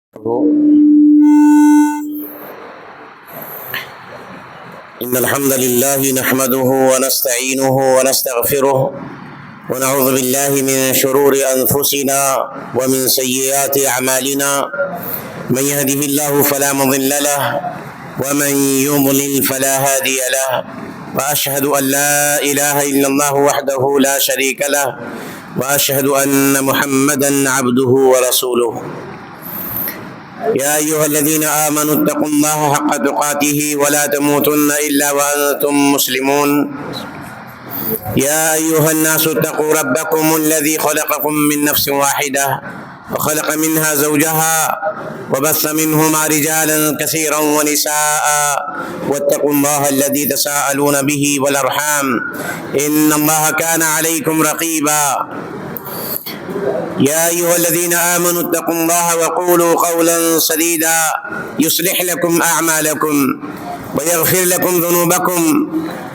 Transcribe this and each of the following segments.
إن الحمد لله نحمده ونستعينه ونستغفره ونعوذ بالله من شرور أنفسنا ومن سيئات أعمالنا. من يهده الله فلا مضل له ومن يضلل فلا هادي له، وأشهد أن لا إله إلا الله وحده لا شريك له، وأشهد أن محمدا عبده ورسوله. يا أيها الذين آمنوا اتقوا الله حق تقاته ولا تموتن إلا وأنتم مسلمون. يا أيها الناس اتقوا ربكم الذي خلقكم من نفس واحدة وخلق منها زوجها وبث منهما رجالا كثيرا ونساء، واتقوا الله الذي تساءلون به والأرحام إن الله كان عليكم رقيبا. يا أيها الذين آمنوا اتقوا الله وقولوا قولا سديدا يصلح لكم أعمالكم ويغفر لكم ذنوبكم،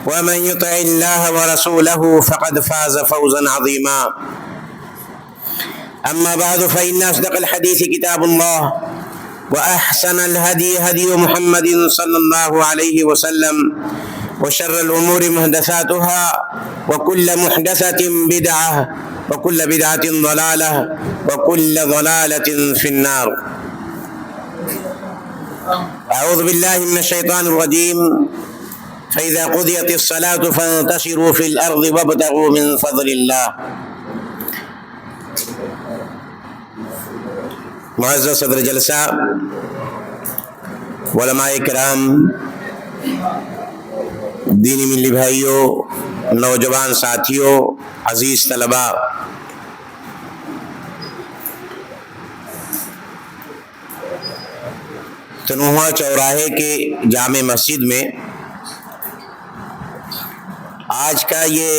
ومن يطع الله ورسوله فقد فاز فوزا عظيما. أما بعد، فإن أصدق الحديث كتاب الله، وأحسن الهدي هدي محمد صلى الله عليه وسلم، وشر الأمور محدثاتها، وكل محدثة بدعة، وكل بدعة ضلالة، وكل ضلالة في النار. أعوذ بالله من الشيطان الرجيم. فإذا قضيت الصلاة فانتشروا في الأرض وابتغوا من فضل الله. معزز صدر جلسہ، علماء کرام، دینی ملی بھائیوں، نوجوان ساتھیوں، عزیز طلباء، تنوہا چوراہے کے جامع مسجد میں آج کا یہ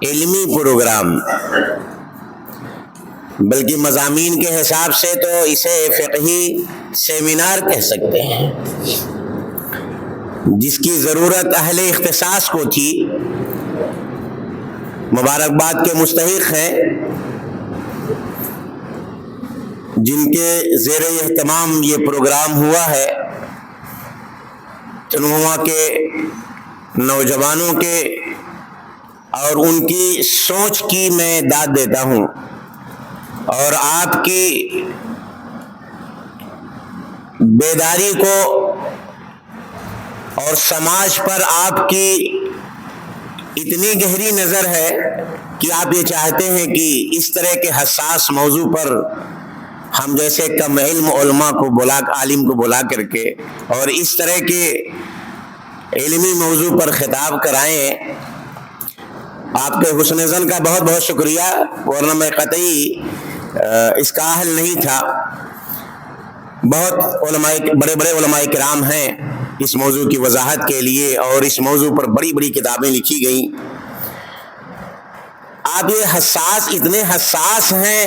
علمی پروگرام، بلکہ مضامین کے حساب سے تو اسے فقہی سیمینار کہہ سکتے ہیں، جس کی ضرورت اہل اختصاص کو تھی، مبارکباد کے مستحق ہیں، جن کے زیر اہتمام یہ پروگرام ہوا ہے. تنوع کے نوجوانوں کے اور ان کی سوچ کی میں داد دیتا ہوں، اور آپ کی بیداری کو اور سماج پر آپ کی اتنی گہری نظر ہے کہ آپ یہ چاہتے ہیں کہ اس طرح کے حساس موضوع پر ہم جیسے کم علم علماء کو عالم کو بلا کر کے اور اس طرح کے علمی موضوع پر خطاب کرائیں. آپ کے حسن ظن کا بہت بہت شکریہ، ورنہ میں قطعی اس کا اہل نہیں تھا. بہت بڑے بڑے علماء کرام ہیں اس موضوع کی وضاحت کے لیے، اور اس موضوع پر بڑی بڑی کتابیں لکھی گئیں. آپ یہ اتنے حساس ہیں،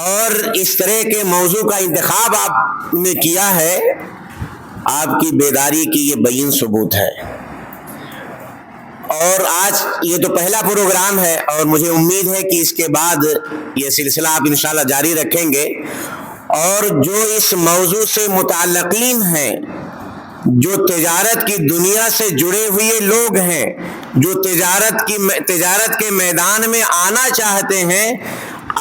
اور اس طرح کے موضوع کا انتخاب آپ نے کیا ہے، آپ کی بیداری کی یہ بین ثبوت ہے. اور آج یہ تو پہلا پروگرام ہے، اور مجھے امید ہے کہ اس کے بعد یہ سلسلہ آپ انشاءاللہ جاری رکھیں گے، اور جو اس موضوع سے متعلقین ہیں، جو تجارت کی دنیا سے جڑے ہوئے لوگ ہیں، جو تجارت کے میدان میں آنا چاہتے ہیں،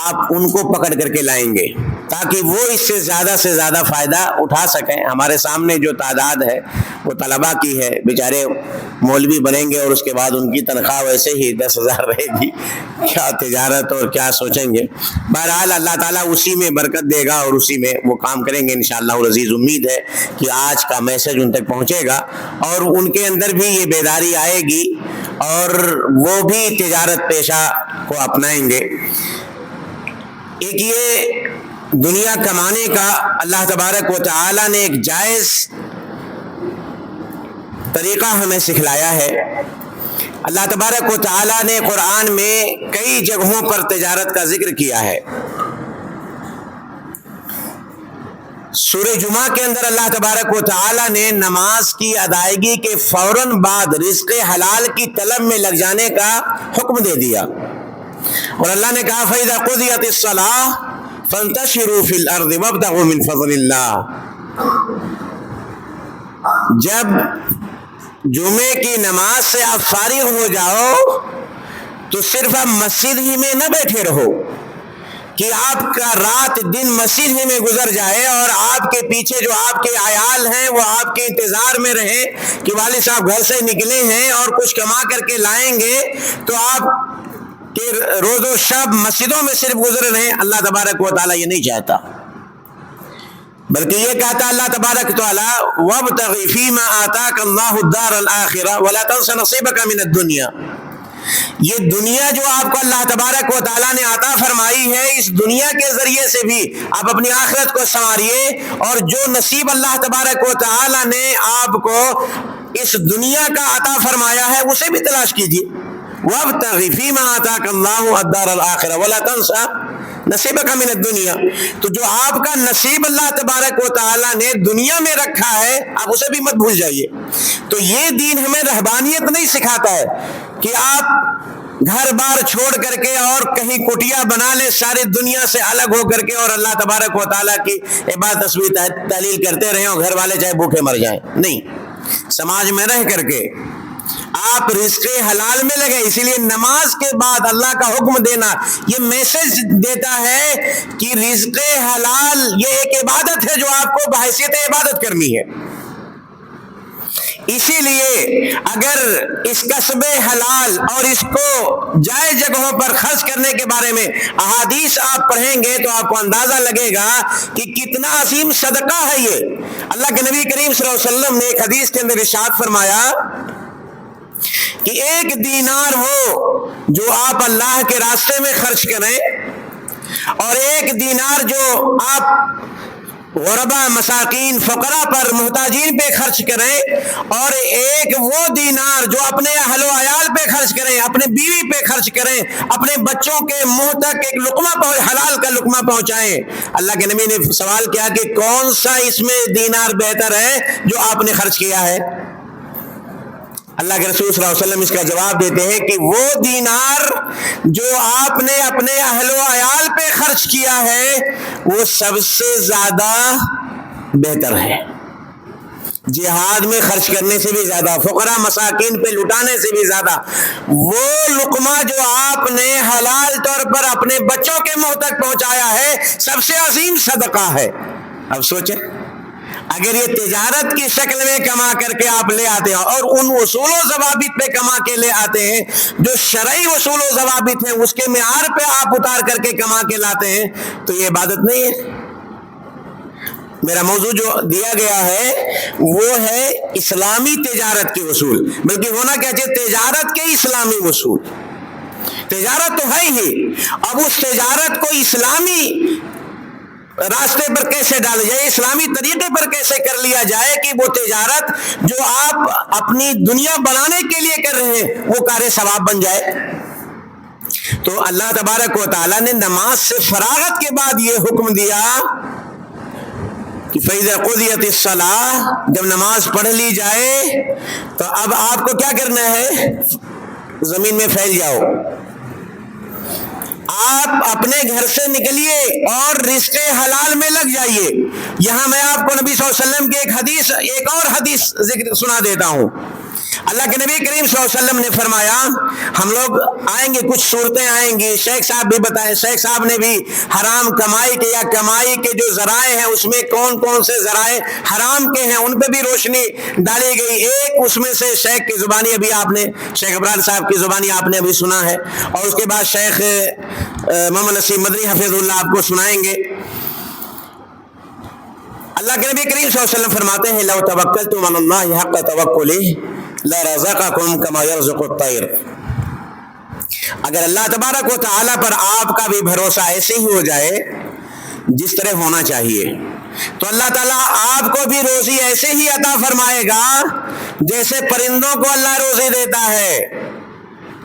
آپ ان کو پکڑ کر کے لائیں گے تاکہ وہ اس سے زیادہ فائدہ اٹھا سکیں. ہمارے سامنے جو تعداد ہے وہ طلباء کی ہے، بیچارے مولوی بنیں گے اور اس کے بعد ان کی تنخواہ ویسے ہی 10,000 رہے گی، کیا تجارت اور کیا سوچیں گے. بہرحال اللہ تعالیٰ اسی میں برکت دے گا اور اسی میں وہ کام کریں گے انشاءاللہ العزیز. امید ہے کہ آج کا میسج ان تک پہنچے گا اور ان کے اندر بھی یہ بیداری آئے گی اور وہ بھی تجارت پیشہ کو اپنائیں گے. ایک یہ دنیا کمانے کا اللہ تبارک و تعالی نے ایک جائز طریقہ ہمیں سکھلایا ہے. اللہ تبارک و تعالی نے قرآن میں کئی جگہوں پر تجارت کا ذکر کیا ہے. سورہ جمعہ کے اندر اللہ تبارک و تعالی نے نماز کی ادائیگی کے فوراً بعد رزق حلال کی طلب میں لگ جانے کا حکم دے دیا، اور اللہ نے کہا فَإِذَا قُضِيَتِ الصَّلَاةُ فانتشروا فی الارض وابتغوا من فضل اللہ. جب جمعے کی نماز سے آپ فارغ ہو جاؤ تو صرف آپ مسجد ہی میں نہ بیٹھے رہو کہ آپ کا رات دن مسجد ہی میں گزر جائے اور آپ کے پیچھے جو آپ کے عیال ہیں وہ آپ کے انتظار میں رہیں کہ والد صاحب گھر سے نکلے ہیں اور کچھ کما کر کے لائیں گے تو آپ کہ روز و شب مسجدوں میں صرف گزر رہے ہیں. اللہ تبارک و تعالیٰ یہ نہیں چاہتا، بلکہ یہ کہتا اللہ تبارک و تعالیٰ وَابْتَغِ فِي مَا آتَاكَ اللَّهُ الدَّارَ الْآخِرَةَ وَلَا تَنْسَ نَصِيبَكَ مِنَ الدُّنْيَا. یہ دنیا جو آپ کو اللہ تبارک و تعالیٰ نے عطا فرمائی ہے، اس دنیا کے ذریعے سے بھی آپ اپنی آخرت کو سنوارئے، اور جو نصیب اللہ تبارک و تعالیٰ نے آپ کو اس دنیا کا عطا فرمایا ہے اسے بھی تلاش کیجیے. وَابْتَغِ فِي مَا آتَاكَ اللَّهُ الدَّارَ الْآخِرَةَ وَلَا تَنْسَ نصیبک من الدنیا. تو جو آپ کا نصیب اللہ تبارک و تعالیٰ نے دنیا میں رکھا ہے آپ اسے بھی مت بھول جائیے. تو یہ دین ہمیں رہبانیت نہیں سکھاتا ہے کہ آپ گھر بار چھوڑ کر کے اور کہیں کٹیا بنا لیں ساری دنیا سے الگ ہو کر کے اور اللہ تبارک و تعالیٰ کی عبادت تسبیح تحلیل کرتے رہیں اور گھر والے چاہے بھوکے مر جائیں. نہیں، سماج میں رہ کر کے آپ رزق حلال میں لگے. اسی لیے نماز کے بعد اللہ کا حکم دینا یہ میسج دیتا ہے کہ رزق حلال یہ ایک عبادت ہے جو آپ کو بحیثیت عبادت کرنی ہے. اسی لیے اگر اس کسب حلال اور اس کو جائز جگہوں پر خرچ کرنے کے بارے میں احادیث آپ پڑھیں گے تو آپ کو اندازہ لگے گا کہ کتنا عظیم صدقہ ہے یہ. اللہ کے نبی کریم صلی اللہ علیہ وسلم نے ایک حدیث کے اندر ارشاد فرمایا کہ 1 دینار ہو جو آپ اللہ کے راستے میں خرچ کریں، اور 1 دینار جو آپ غربا مساکین فقراء پر محتاجین پہ خرچ کریں، اور 1 وہ دینار جو اپنے اہل و عیال پہ خرچ کریں، اپنے بیوی پہ خرچ کریں، اپنے بچوں کے منہ تک ایک لقمہ حلال کا لقمہ پہنچائیں. اللہ کے نبی نے سوال کیا کہ کون سا اس میں دینار بہتر ہے جو آپ نے خرچ کیا ہے؟ اللہ کے رسول صلی اللہ علیہ وسلم اس کا جواب دیتے ہیں کہ وہ دینار جو آپ نے اپنے اہل و عیال پہ خرچ کیا ہے وہ سب سے زیادہ بہتر ہے، جہاد میں خرچ کرنے سے بھی زیادہ، فقراء مساکین پہ لٹانے سے بھی زیادہ. وہ لقمہ جو آپ نے حلال طور پر اپنے بچوں کے منہ تک پہنچایا ہے سب سے عظیم صدقہ ہے. اب سوچیں اگر یہ تجارت کی شکل میں کما کر کے آپ لے آتے ہیں اور ان اصول و ضوابط پہ کما کے لے آتے ہیں جو شرعی اصول و ضوابط ہیں اس کے معیار پہ آپ اتار کر کے کما کے لاتے ہیں تو یہ عبادت نہیں ہے. میرا موضوع جو دیا گیا ہے وہ ہے اسلامی تجارت کے اصول، بلکہ ہونا کیا چاہیے تجارت کے اسلامی اصول. تجارت تو ہے ہی، اب اس تجارت کو اسلامی راستے پر کیسے ڈالا جائے، اسلامی طریقے پر کیسے کر لیا جائے کہ وہ تجارت جو آپ اپنی دنیا بنانے کے لیے کر رہے ہیں وہ کار ثواب بن جائے. تو اللہ تبارک و تعالیٰ نے نماز سے فراغت کے بعد یہ حکم دیا کہ فَإِذَا قُضِيَتِ الصَّلَاةُ، جب نماز پڑھ لی جائے تو اب آپ کو کیا کرنا ہے؟ زمین میں پھیل جاؤ، آپ اپنے گھر سے نکلیے اور رزق حلال میں لگ جائیے. یہاں میں آپ کو نبی صلی اللہ علیہ وسلم کی ایک اور حدیث ذکر سنا دیتا ہوں. اللہ کے نبی کریم صلی اللہ علیہ وسلم نے فرمایا، ہم لوگ آئیں گے کچھ صورتیں آئیں گی، شیخ صاحب بھی بتائیں، شیخ صاحب نے بھی حرام کمائی کے یا کمائی کے جو ذرائع ہیں اس میں کون کون سے ذرائع حرام کے ہیں ان پہ بھی روشنی ڈالی گئی. ایک اس میں سے شیخ کی زبانی ابھی آپ نے شیخ ابرار صاحب کی زبانی آپ نے ابھی سنا ہے، اور اس کے بعد شیخ محمد نسیم مدنی حفظ اللہ آپ کو سنائیں گے. اللہ کے نبی کریم صلی اللہ علیہ وسلم فرماتے ہیں لو توکلتم علی اللہ حق توکلہ لرزقکم کما یرزق الطیر. اگر اللہ تبارک و تعالیٰ پر آپ کا بھی بھروسہ ایسے ہی ہو جائے جس طرح ہونا چاہیے تو اللہ تعالیٰ آپ کو بھی روزی ایسے ہی عطا فرمائے گا جیسے پرندوں کو اللہ روزی دیتا ہے.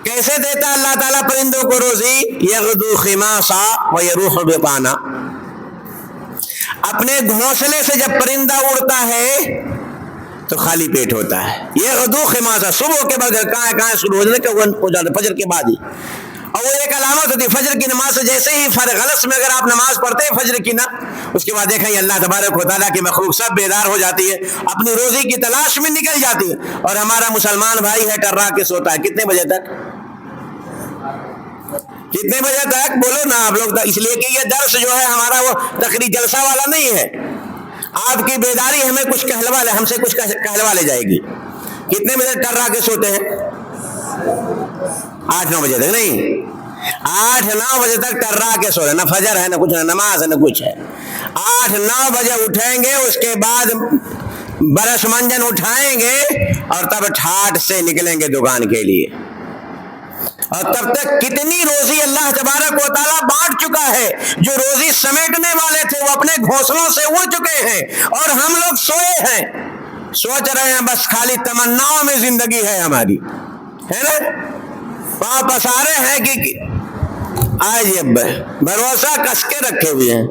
کیسے دیتا اللہ تعالیٰ پرندوں کو روزی؟ یغدو خماسا ویروح بطانا. اپنے گھونسلے سے جب پرندہ اڑتا ہے تو خالی پیٹ ہوتا ہے. یہ غدو خماسا، صبح کے بعد کہاں شروع ہو جاتا ہے فجر کے بعد ہی، اور وہ ایک علامت ہوتی ہے فجر کی نماز سے جیسے ہی غلط میں اگر آپ نماز پڑھتے ہیں فجر کی نا، اس کے بعد دیکھیں اللہ تبارک و تعالیٰ کی مخلوق سب بیدار ہو جاتی ہے، اپنی روزی کی تلاش میں نکل جاتی ہے، اور ہمارا مسلمان بھائی ہے ٹرا کے سوتا ہے کتنے بجے تک؟ کتنے بجے تک بولو نا آپ لوگ؟ اس لیے کہ یہ درس جو ہے ہمارا وہ تقریر جلسہ والا نہیں ہے، آپ کی بیداری ہمیں کچھ کہلوا لے، ہم سے کچھ کہلوا لے جائے گی۔ کتنے بجے ٹرا کے سوتے ہیں؟ 8-9 بجے تک، نہیں 8-9 بجے تک ٹرا کے سو رہے، نہ فجر ہے نہ کچھ، نہ نماز ہے نہ کچھ ہے۔ 8-9 بجے اٹھیں گے، اس کے بعد برش منجن اٹھائیں گے اور تب ٹھاٹ سے نکلیں گے دکان کے لیے، اور تب تک کتنی روزی اللہ تبارک و تعالیٰ بانٹ چکا ہے۔ جو روزی سمیٹنے والے تھے وہ اپنے گھونسلوں سے اڑ چکے ہیں، اور ہم لوگ سوئے ہیں، سوچ رہے ہیں بس خالی تمناؤں میں زندگی ہے ہماری، ہے نا؟ پاؤں پسارے ہیں کہ آج بھروسہ کس کے رکھے ہوئے ہیں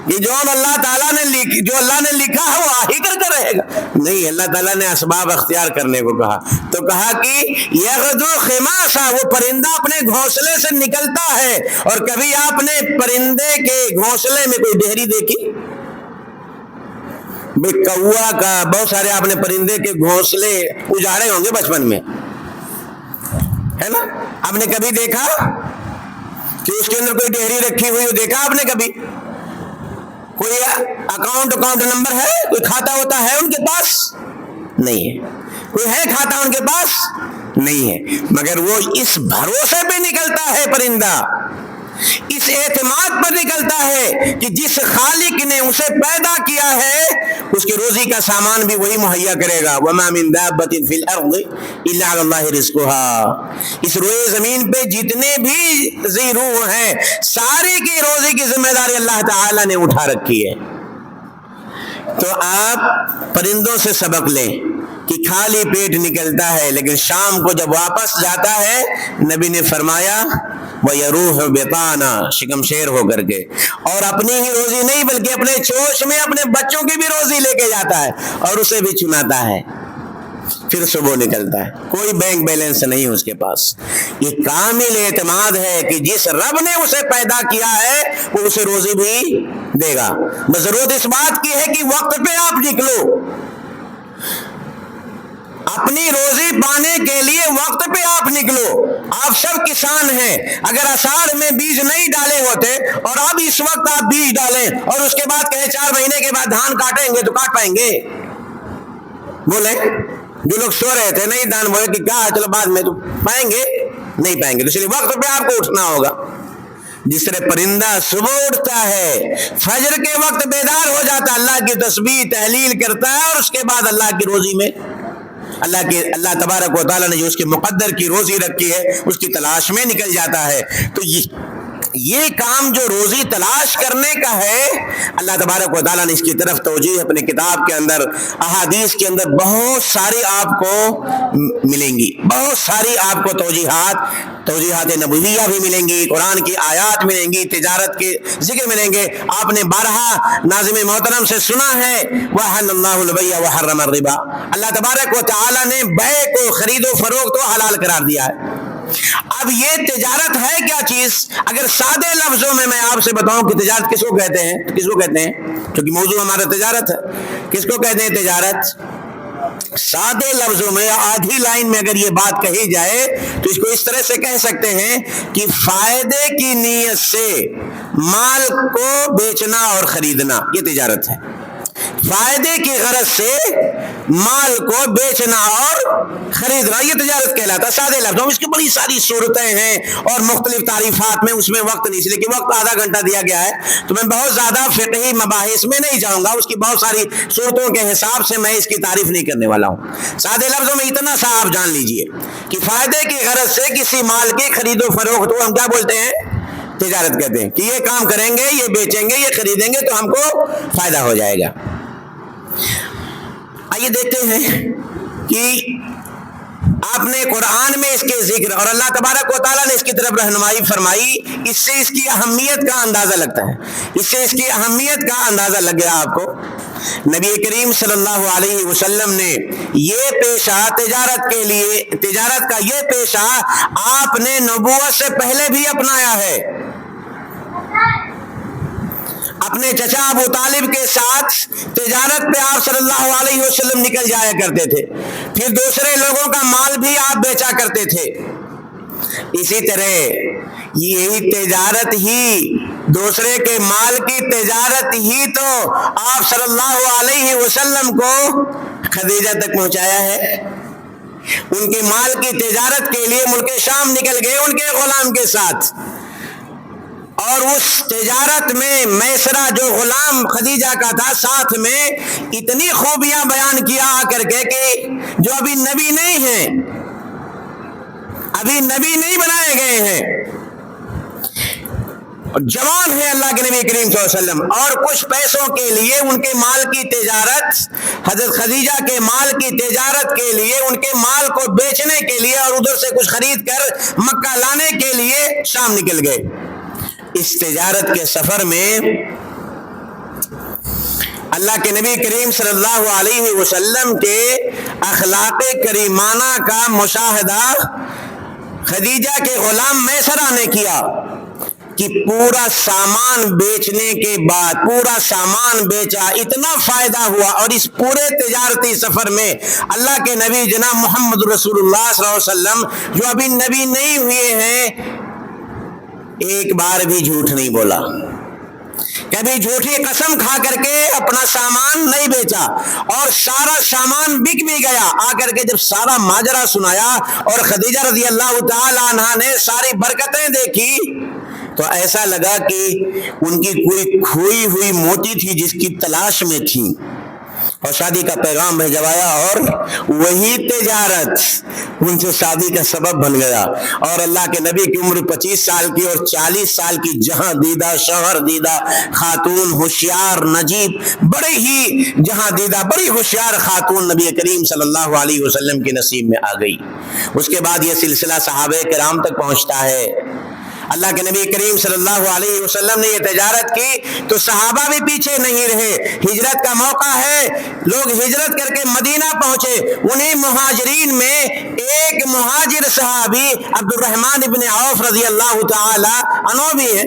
کہ جو اللہ تعالیٰ نے جو اللہ نے لکھا ہے وہ آہی کر کے رہے گا۔ نہیں، اللہ تعالیٰ نے اسباب اختیار کرنے کو کہا، تو کہا کہ یغدو خماسا، وہ پرندہ اپنے گھونسلے سے نکلتا ہے۔ اور کبھی آپ نے پرندے کے گھونسلے میں کوئی ڈہری دیکھی؟ کوا کا بہت سارے آپ نے پرندے کے گھونسلے اجاڑے ہوں گے بچپن میں، ہے نا؟ آپ نے کبھی دیکھا کہ اس کے اندر کوئی ڈہری رکھی ہوئی ہو؟ دیکھا آپ نے کبھی؟ کوئی اکاؤنٹ نمبر ہے؟ کوئی کھاتا ہوتا ہے ان کے پاس؟ نہیں ہے۔ کوئی ہے کھاتا ان کے پاس؟ نہیں ہے، مگر وہ اس بھروسے پہ نکلتا ہے پرندہ، اس اعتماد پر نکلتا ہے کہ جس خالق نے اسے پیدا کیا ہے اس کی روزی کا سامان بھی وہی مہیا کرے گا۔ وَمَا مِن دَابَّةٍ فِي الْأَرْضِ إِلَّا عَلَى اللَّهِ رِزْقُهَا، اس روئے زمین پہ جتنے بھی ذی روح ہیں ساری کی روزی کی ذمہ داری اللہ تعالی نے اٹھا رکھی ہے۔ تو آپ پرندوں سے سبق لیں کہ خالی پیٹ نکلتا ہے، لیکن شام کو جب واپس جاتا ہے نبی نے فرمایا وَيَرُوحُ بِطَانًا، شکم شیر ہو کر کے، اور اپنی ہی روزی نہیں بلکہ اپنے چوش میں اپنے بچوں کی بھی روزی لے کے جاتا ہے اور اسے بھی چناتا ہے، پھر صبح نکلتا ہے، کوئی بینک بیلنس نہیں اس کے پاس۔ یہ کامل اعتماد ہے کہ جس رب نے اسے پیدا کیا ہے وہ اسے روزی بھی دے گا، بس ضرورت اس بات کی ہے کہ وقت پہ آپ نکلو، اپنی روزی پانے کے لیے وقت پہ آپ نکلو۔ آپ سب کسان ہیں، اگر آষاڑھ میں بیج نہیں ڈالے ہوتے اور اب اس وقت آپ بیج ڈالیں اور اس کے بعد کہیں 4 مہینے کے بعد دھان کاٹیں گے تو کاٹ پائیں گے؟ بولیں، جو لوگ سو رہے تھے نہیں دھان بولے کہ کیا چلو بعد میں تو پائیں گے، نہیں پائیں گے، تو اس لیے وقت پہ آپ کو اٹھنا ہوگا۔ جس طرح پرندہ صبح اٹھتا ہے، فجر کے وقت بیدار ہو جاتا ہے، اللہ کی تسبیح تحلیل کرتا ہے، اور اس کے بعد اللہ کی روزی میں اللہ تبارک و تعالیٰ نے جو اس کے مقدر کی روزی رکھی ہے اس کی تلاش میں نکل جاتا ہے۔ تو یہ کام جو روزی تلاش کرنے کا ہے، اللہ تبارک و تعالیٰ نے اس کی طرف توجیہ اپنے کتاب کے اندر، احادیث کے اندر بہت ساری آپ کو ملیں گی، بہت ساری آپ کو توجیحات نبویہ بھی ملیں گی، قرآن کی آیات ملیں گی، تجارت کے ذکر ملیں گے۔ آپ نے بارہا ناظم محترم سے سنا ہے وَأَحَلَّ اللَّهُ الْبَيْعَ وَحَرَّمَ الرِّبَا، اللہ تبارک و تعالیٰ نے بیع کو، خرید و فروخت کو حلال قرار دیا ہے۔ اب یہ تجارت ہے کیا چیز؟ اگر سادے لفظوں میں آپ سے بتاؤں کہ تجارت کس کو کہتے ہیں، کس کو کہتے ہیں، کیونکہ موضوع ہمارا تجارت ہے، کس کو کہتے ہیں تجارت؟ سادے لفظوں میں آدھی لائن میں اگر یہ بات کہی جائے تو اس کو اس طرح سے کہہ سکتے ہیں کہ فائدے کی نیت سے مال کو بیچنا اور خریدنا، یہ تجارت ہے۔ فائدے کی غرض سے مال کو بیچنا اور خریدنا، یہ تجارت کہلاتا ہے سادے لفظوں میں۔ اس کی بڑی ساری صورتیں ہیں اور مختلف تعریفات میں، اس میں وقت نہیں، اس لیے کہ وقت آدھا گھنٹہ دیا گیا ہے تو میں بہت زیادہ فقہی مباحث میں نہیں جاؤں گا، اس کی بہت ساری صورتوں کے حساب سے میں اس کی تعریف نہیں کرنے والا ہوں۔ سادے لفظوں میں اتنا سا آپ جان لیجئے کہ فائدے کی غرض سے کسی مال کی خرید و فروخت کو ہم کیا بولتے ہیں؟ تجارت کہتے ہیں، کہ یہ کام کریں گے، یہ بیچیں گے، یہ خریدیں گے تو ہم کو فائدہ ہو جائے گا۔ آئیے دیکھتے ہیں کہ آپ نے قرآن میں اس کے ذکر اور اللہ تبارک و تعالیٰ نے اس کی طرف رہنمائی فرمائی، اس سے اس کی اہمیت کا اندازہ لگتا ہے، اس سے اس کی اہمیت کا اندازہ لگ گیا آپ کو نبی کریم صلی اللہ علیہ وسلم نے یہ پیشہ تجارت کا یہ پیشہ آپ نے نبوت سے پہلے بھی اپنایا ہے. اپنے چچا ابو طالب کے ساتھ تجارت پہ آپ صلی اللہ علیہ وسلم نکل جایا کرتے تھے. پھر دوسرے لوگوں کا مال بھی آپ بیچا کرتے تھے. اسی طرح یہی تجارت ہی، دوسرے کے مال کی تجارت ہی تو آپ صلی اللہ علیہ وسلم کو خدیجہ تک پہنچایا ہے. ان کے مال کی تجارت کے لیے ملک شام نکل گئے ان کے غلام کے ساتھ، اور اس تجارت میں میسرہ جو غلام خدیجہ کا تھا ساتھ میں اتنی خوبیاں بیان کیا آ کر کے کہ جو ابھی نبی نہیں ہیں، ابھی نبی نہیں بنائے گئے ہیں، جوان ہے اللہ کے نبی کریم صلی اللہ علیہ وسلم، اور کچھ پیسوں کے لیے ان کے مال کی تجارت، حضرت خدیجہ کے مال کی تجارت کے لیے، ان کے مال کو بیچنے کے لیے اور ادھر سے کچھ خرید کر مکہ لانے کے لیے شام نکل گئے. اس تجارت کے سفر میں اللہ کے نبی کریم صلی اللہ علیہ وسلم کے اخلاق کریمانہ کا مشاہدہ خدیجہ کے غلام میسرہ نے کیا کہ پورا سامان بیچنے کے بعد، پورا سامان بیچا، اتنا فائدہ ہوا، اور اس پورے تجارتی سفر میں اللہ کے نبی جناب محمد رسول اللہ صلی اللہ علیہ وسلم جو ابھی نبی نہیں ہوئے ہیں، ایک بار بھی جھوٹ نہیں بولا. کبھی جھوٹی قسم کھا کر کے اپنا سامان نہیں بیچا، اور سارا سامان بک بھی گیا. آ کر کے جب سارا ماجرا سنایا اور خدیجہ رضی اللہ تعالی عنہا نے ساری برکتیں دیکھی تو ایسا لگا کہ ان کی کوئی کھوئی ہوئی موتی تھی جس کی تلاش میں تھی، اور شادی کا پیغام بھجوایا، اور وہی تجارت ان سے شادی کا سبب بن گیا. اور اللہ کے نبی کی عمر 25 سال کی اور 40 سال کی جہاں دیدہ شوہر دیدہ خاتون، ہوشیار نجیب، بڑے ہی جہاں دیدہ بڑی ہوشیار خاتون نبی کریم صلی اللہ علیہ وسلم کے نصیب میں آ گئی. اس کے بعد یہ سلسلہ صحابہ کرام تک پہنچتا ہے. اللہ کے نبی کریم صلی اللہ علیہ وسلم نے یہ تجارت کی تو صحابہ بھی پیچھے نہیں رہے. ہجرت کا موقع ہے، لوگ ہجرت کر کے مدینہ پہنچے. انہیں مہاجرین میں ایک مہاجر صحابی عبد الرحمن ابن عوف رضی اللہ تعالی عنہ بھی ہے.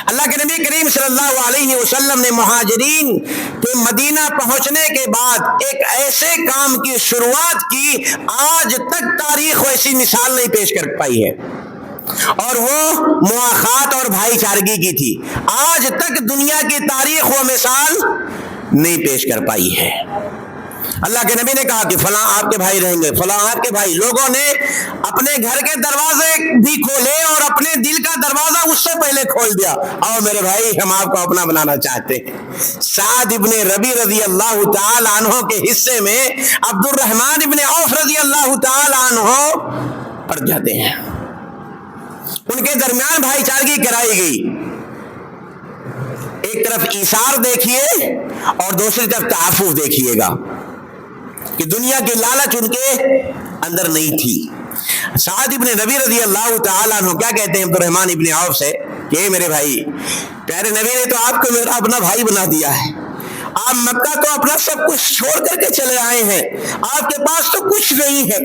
اللہ کے نبی کریم صلی اللہ علیہ وسلم نے مہاجرین کے مدینہ پہنچنے کے بعد ایک ایسے کام کی شروعات کی آج تک تاریخ ایسی مثال نہیں پیش کر پائی ہے، اور وہ مواخات اور بھائی چارگی کی تھی. آج تک دنیا کی تاریخ وہ مثال نہیں پیش کر پائی ہے. اللہ کے نبی نے کہا کہ فلاں آپ کے بھائی رہیں گے، فلاں آپ کے بھائی. لوگوں نے اپنے گھر کے دروازے بھی کھولے اور اپنے دل کا دروازہ اس سے پہلے کھول دیا. اور میرے بھائی ہم آپ کو اپنا بنانا چاہتے ہیں. سعد ابن ربی رضی اللہ تعالی عنہ کے حصے میں عبد الرحمن ابن عوف رضی اللہ تعالی عنہ پڑ جاتے ہیں. ان کے درمیان بھائی چارگی کرائی گئی. ایک طرف ایثار دیکھیے اور دوسری طرف تعفف دیکھیے گا کہ دنیا کی لالچ ان کے اندر نہیں تھی. سعد ابن نبی رضی اللہ تعالیٰ عنہ کیا کہتے ہیں عبد الرحمن ابن عوف سے کہ میرے بھائی، پیارے نبی نے تو آپ کو میرا اپنا بھائی بنا دیا ہے. آپ مکہ تو اپنا سب کچھ چھوڑ کر کے چلے آئے ہیں، آپ کے پاس تو کچھ نہیں ہے.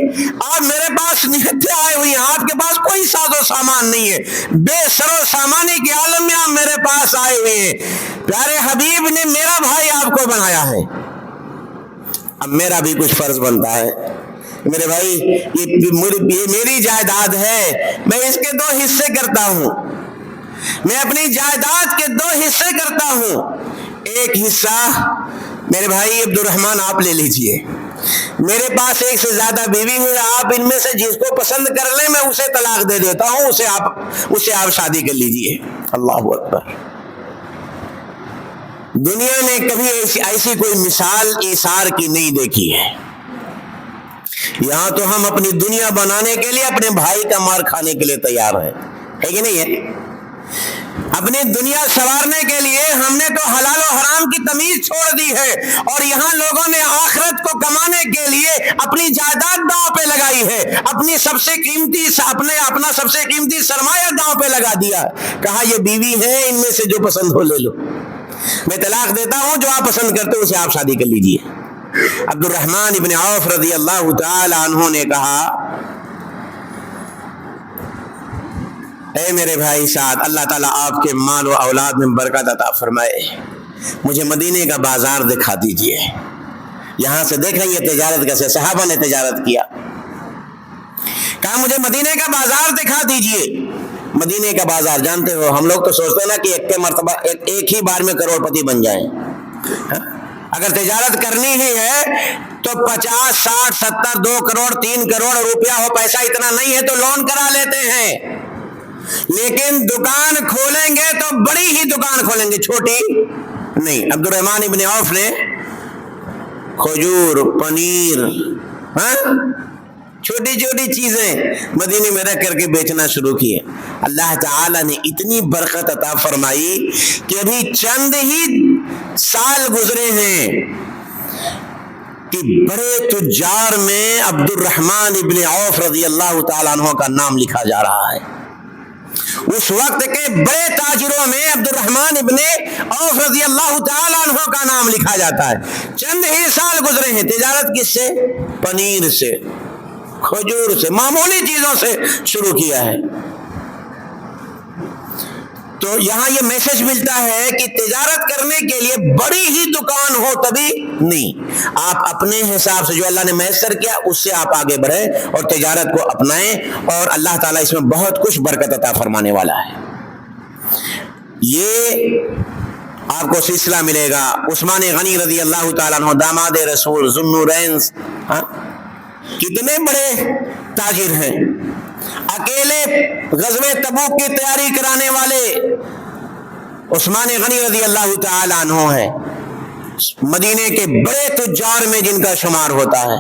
آپ میرے پاس نہتے آئے ہوئے ہیں، آپ کے پاس کوئی ساز و سامان نہیں ہے، بے سر و سامانی کے عالم میں آپ میرے پاس آئے ہوئے ہیں. پیارے حبیب نے میرا بھائی آپ کو بنایا ہے، اب میرا بھی کچھ فرض بنتا ہے. میرے بھائی یہ میری جائیداد ہے، میں اس کے 2 حصے کرتا ہوں. میں اپنی جائیداد کے 2 حصے کرتا ہوں. ایک حصہ میرے بھائی عبد الرحمن آپ لے لیجئے. میرے پاس ایک سے زیادہ بیوی ہے، آپ ان میں سے جس کو پسند کر لیں میں اسے طلاق دے دیتا ہوں، اسے آپ شادی کر لیجئے. اللہ اکبر. دنیا نے کبھی ایسی کوئی مثال ایثار کی نہیں دیکھی ہے. یہاں تو ہم اپنی دنیا بنانے کے لیے اپنے بھائی کا مار کھانے کے لیے تیار ہیں، ہے کہ نہیں ہے؟ اپنی دنیا سنوارنے کے لیے ہم نے تو حلال و حرام کی تمیز چھوڑ دی ہے، اور یہاں لوگوں نے آخرت کو کمانے کے لیے اپنی جائیداد داؤں پہ لگائی ہے، اپنا سب سے قیمتی سرمایہ داؤں پہ لگا دیا. کہا یہ بیوی ہے، ان میں سے جو پسند ہو لے لو. میں طلاق دیتا ہوں، جو آپ پسند کرتے ہو اسے آپ شادی کر لیجئے۔ عبد الرحمن ابن عوف رضی اللہ تعالی عنہ نے کہا، اے میرے بھائی سعد، اللہ تعالیٰ آپ کے مال و اولاد میں برکت عطا فرمائے، مجھے مدینے کا بازار دکھا دیجئے۔ یہاں سے دیکھ رہی ہے تجارت کیسے صحابہ نے تجارت کیا۔ کہا مجھے مدینے کا بازار دکھا دیجئے۔ مدینے کا بازار جانتے ہو، ہم لوگ تو سوچتے ہیں نا کہ ایک مرتبہ ایک ہی بار میں کروڑ پتی بن جائیں۔ اگر تجارت کرنی ہی ہے تو 50 60 70 2 کروڑ 3 کروڑ روپیہ ہو، پیسہ اتنا نہیں ہے تو لون کرا لیتے ہیں، لیکن دکان کھولیں گے تو بڑی ہی دکان کھولیں گے، چھوٹی نہیں۔ عبد الرحمن ابن عوف نے کھجور، پنیر، چھوٹی چھوٹی چیزیں مدینے میں رکھ کر کے بیچنا شروع کیے۔ اللہ تعالیٰ نے اتنی برکت عطا فرمائی کہ ابھی چند ہی سال گزرے ہیں کہ بڑے تجار میں عبد الرحمن ابن عوف رضی اللہ تعالیٰ عنہ کا نام لکھا جا رہا ہے۔ اس وقت کے بڑے تاجروں میں عبد الرحمن ابن عوف رضی اللہ تعالیٰ عنہ کا نام لکھا جاتا ہے۔ چند ہی سال گزرے ہیں، تجارت کس سے؟ پنیر سے، کھجور سے، معمولی چیزوں سے شروع کیا ہے۔ تو یہاں یہ میسج ملتا ہے کہ تجارت کرنے کے لیے بڑی ہی دکان ہو تبھی نہیں، آپ اپنے حساب سے جو اللہ نے میسر کیا اس سے آپ آگے بڑھیں اور تجارت کو اپنائیں، اور اللہ تعالیٰ اس میں بہت کچھ برکت عطا فرمانے والا ہے۔ یہ آپ کو سلسلہ ملے گا عثمان غنی رضی اللہ تعالیٰ عنہ، داماد رسول، ذو النورین، کتنے بڑے تاجر ہیں، اکیلے غزوہ تبوک کی تیاری کرانے والے عثمان غنی رضی اللہ تعالی عنہ ہیں، مدینے کے بڑے تجار میں جن کا شمار ہوتا ہے۔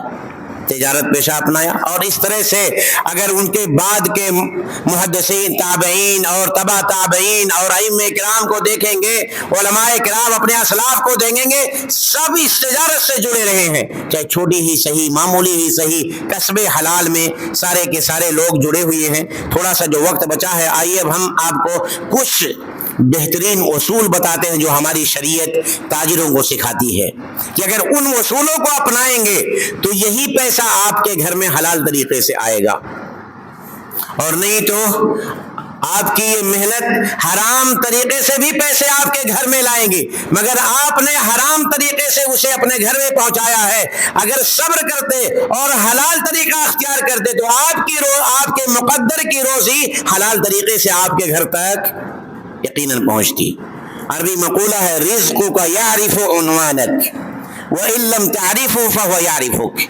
تجارت پیشہ اپنایا، اور اس طرح سے اگر ان کے بعد کے محدثین، تابعین اور تبع تابعین اور ائمہ کرام کو دیکھیں گے، علماء کرام اپنے اسلاف کو دیکھیں گے، سب اس تجارت سے جڑے رہے ہیں، چاہے چھوٹی ہی صحیح، معمولی ہی صحیح، کسب حلال میں سارے کے سارے لوگ جڑے ہوئے ہیں۔ تھوڑا سا جو وقت بچا ہے، آئیے اب ہم آپ کو کچھ بہترین اصول بتاتے ہیں جو ہماری شریعت تاجروں کو سکھاتی ہے کہ اگر ان اصولوں کو اپنائیں گے تو یہی پیسہ آپ کے گھر میں حلال طریقے سے آئے گا، اور نہیں تو آپ کی یہ محنت حرام طریقے سے بھی پیسے آپ کے گھر میں لائیں گے، مگر آپ نے حرام طریقے سے اسے اپنے گھر میں پہنچایا ہے۔ اگر صبر کرتے اور حلال طریقہ اختیار کرتے تو آپ کے مقدر کی روزی حلال طریقے سے آپ کے گھر تک یقیناً پہنچتی۔ عربی مقولہ ہے، رزقک یعرف عنوانک وان لم تعرفه فهو یعرفک۔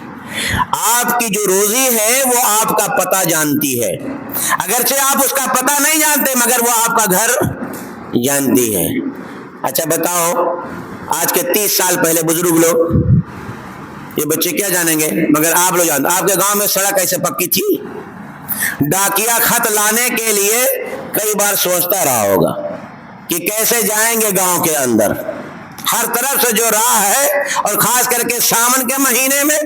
آپ کی جو روزی ہے وہ آپ کا پتہ جانتی ہے، اگرچہ آپ اس کا پتہ نہیں جانتے مگر وہ آپ کا گھر جانتی ہے۔ اچھا بتاؤ، آج کے 30 سال پہلے بزرگ لوگ، یہ بچے کیا جانیں گے، مگر آپ لوگ جانتے۔ آپ کے گاؤں میں سڑک ایسے پکی تھی، ڈاکیا خط لانے کے لیے کئی بار سوچتا رہا ہوگا کہ کیسے جائیں گے گاؤں کے اندر، ہر طرف سے جو راہ ہے، اور خاص کر کے ساون کے مہینے میں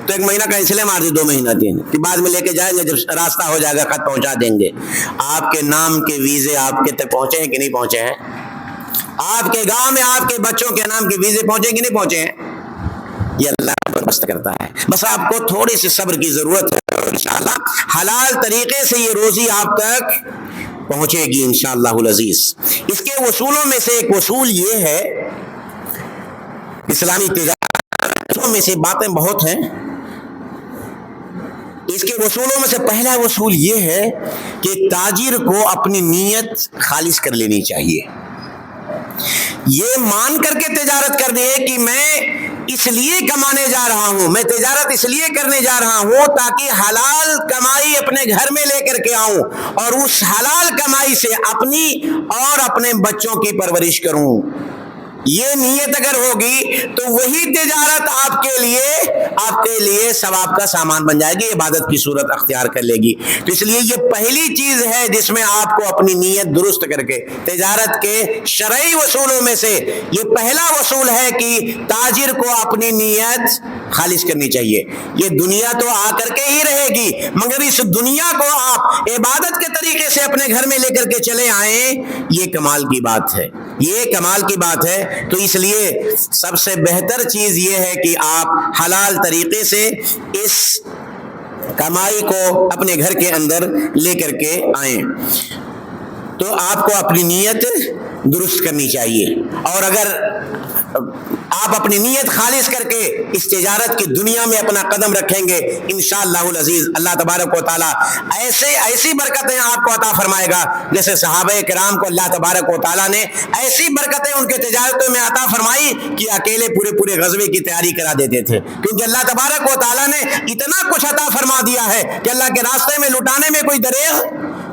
تو 1 مہینہ کا انسلے مار دی، 2 مہینہ 3 کہ بعد میں لے کے جائیں گے، جب راستہ ہو جائے گا خط پہنچا دیں گے۔ آپ کے نام کے ویزے آپ کے تک پہنچے ہیں کہ نہیں پہنچے ہیں؟ آپ کے گاؤں میں آپ کے بچوں کے نام کے ویزے پہنچے کہ نہیں پہنچے ہیں؟ یہ اللہ بندوبست کرتا ہے، بس آپ کو تھوڑی سی صبر کی ضرورت ہے، اور انشاءاللہ حلال طریقے سے یہ روزی آپ تک پہنچے گی انشاءاللہ العزیز۔ اس کے اصولوں میں سے ایک اصول یہ ہے، اسلامی تجارت میں سے باتیں بہت ہیں، اس کے اصولوں میں سے پہلا اصول یہ ہے کہ تاجر کو اپنی نیت خالص کر لینی چاہیے۔ یہ مان کر کے تجارت کرنی ہے کہ میں اس لیے کمانے جا رہا ہوں، میں تجارت اس لیے کرنے جا رہا ہوں تاکہ حلال کمائی اپنے گھر میں لے کر کے آؤں، اور اس حلال کمائی سے اپنی اور اپنے بچوں کی پرورش کروں۔ یہ نیت اگر ہوگی تو وہی تجارت آپ کے لیے ثواب کا سامان بن جائے گی، عبادت کی صورت اختیار کر لے گی۔ تو اس لیے یہ پہلی چیز ہے جس میں آپ کو اپنی نیت درست کر کے، تجارت کے شرعی اصولوں میں سے یہ پہلا اصول ہے کہ تاجر کو اپنی نیت خالص کرنی چاہیے۔ یہ دنیا تو آ کر کے ہی رہے گی، مگر اس دنیا کو آپ عبادت کے طریقے سے اپنے گھر میں لے کر کے چلے آئیں، یہ کمال کی بات ہے۔ یہ کمال کی بات ہے۔ تو اس لیے سب سے بہتر چیز یہ ہے کہ آپ حلال طریقے سے اس کمائی کو اپنے گھر کے اندر لے کر کے آئیں۔ تو آپ کو اپنی نیت درست کرنی چاہیے، اور اگر آپ اپنی نیت خالص کر کے اس تجارت کی دنیا میں اپنا قدم رکھیں گے، انشاءاللہ العزیز اللہ تبارک و تعالیٰ ایسی برکتیں آپ کو عطا فرمائے گا جیسے صحابہ کرام کو اللہ تبارک و تعالیٰ نے ایسی برکتیں ان کے تجارتوں میں عطا فرمائی کہ اکیلے پورے غزوے کی تیاری کرا دیتے تھے، کیونکہ اللہ تبارک و تعالیٰ نے اتنا کچھ عطا فرما دیا ہے کہ اللہ کے راستے میں لٹانے میں کوئی دریغ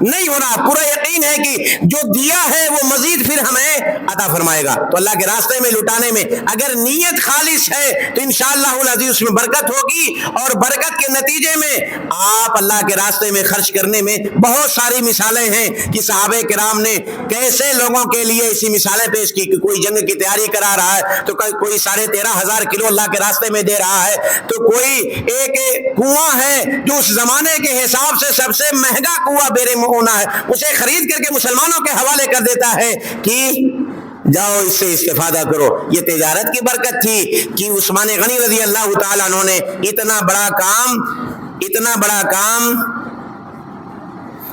نہیں ہونا۔ پورا یقین ہے کہ جو دیا ہے وہ مزید پھر ہمیں عطا فرمائے گا۔ تو اللہ کے راستے میں لٹانے میں اگر نیت خالص ہے تو انشاءاللہ العزیز اس میں برکت ہوگی، اور برکت کے نتیجے میں آپ اللہ کے راستے میں خرچ کرنے میں بہت ساری مثالیں ہیں کہ صحابہ کرام نے کیسے لوگوں کے لیے ایسی مثالیں پیش کی کہ کوئی جنگ کی تیاری کرا رہا ہے تو کوئی 13,500 کلو اللہ کے راستے میں دے رہا ہے، تو کوئی ایک کنواں ہے جو اس زمانے کے حساب سے سب سے مہنگا کنواں بیرے ہونا ہے، اسے خرید کر کے مسلمانوں کے حوالے کر دیتا ہے کہ جاؤ اس سے استفادہ کرو۔ یہ تجارت کی برکت تھی کہ عثمان غنی رضی اللہ تعالیٰ عنہ نے اتنا بڑا کام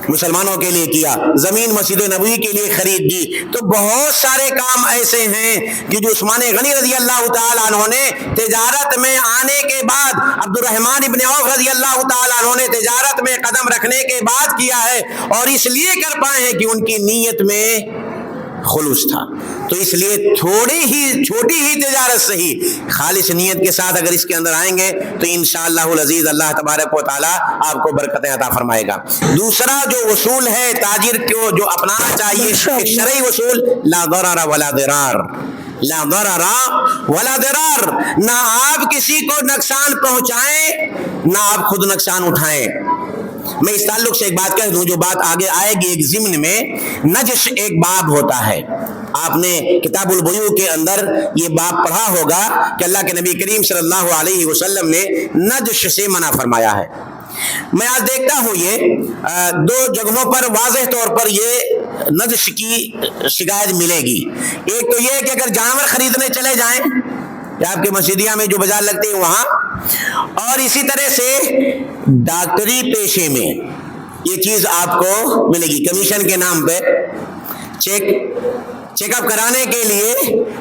مسلمانوں کے لیے کیا، زمین مسجد نبوی کے لیے خرید دی۔ تو بہت سارے کام ایسے ہیں کہ جو عثمان غنی رضی اللہ تعالیٰ عنہ نے تجارت میں آنے کے بعد، عبد الرحمن ابن عوف رضی اللہ تعالیٰ عنہ نے تجارت میں قدم رکھنے کے بعد کیا ہے، اور اس لیے کر پائے ہیں کہ ان کی نیت میں خلوص تھا۔ تو اس لیے چھوٹی ہی تجارت سے ہی خالص نیت کے ساتھ اگر اس کے اندر آئیں گے تو انشاءاللہ العزیز اللہ تبارک و تعالیٰ آپ کو برکتیں عطا فرمائے گا۔ دوسرا جو اصول ہے تاجر کو جو اپنانا چاہیے، ایک شرعی اصول، لا ضرر ولا ضرار، لا ضرر ولا ضرار، نہ آپ کسی کو نقصان پہنچائیں نہ آپ خود نقصان اٹھائیں۔ میں اس تعلق سے ایک بات کہہ دوں، جو بات آگے آئے گی ایک ضمن میں، نجش ایک باب ہوتا ہے۔ آپ نے کتاب البیوع کے اندر یہ باب پڑھا ہوگا کہ اللہ کے نبی کریم صلی اللہ علیہ وسلم نے نجش سے منع فرمایا ہے۔ میں آج دیکھتا ہوں یہ 2 جگہوں پر واضح طور پر یہ نجش کی شکایت ملے گی۔ ایک تو یہ کہ اگر جانور خریدنے چلے جائیں یا آپ کے مسجدیہ میں جو بازار لگتے ہیں وہاں، اور اسی طرح سے ڈاکٹری پیشے میں یہ چیز آپ کو ملے گی، کمیشن کے نام پہ چیک اپ کرانے کے لیے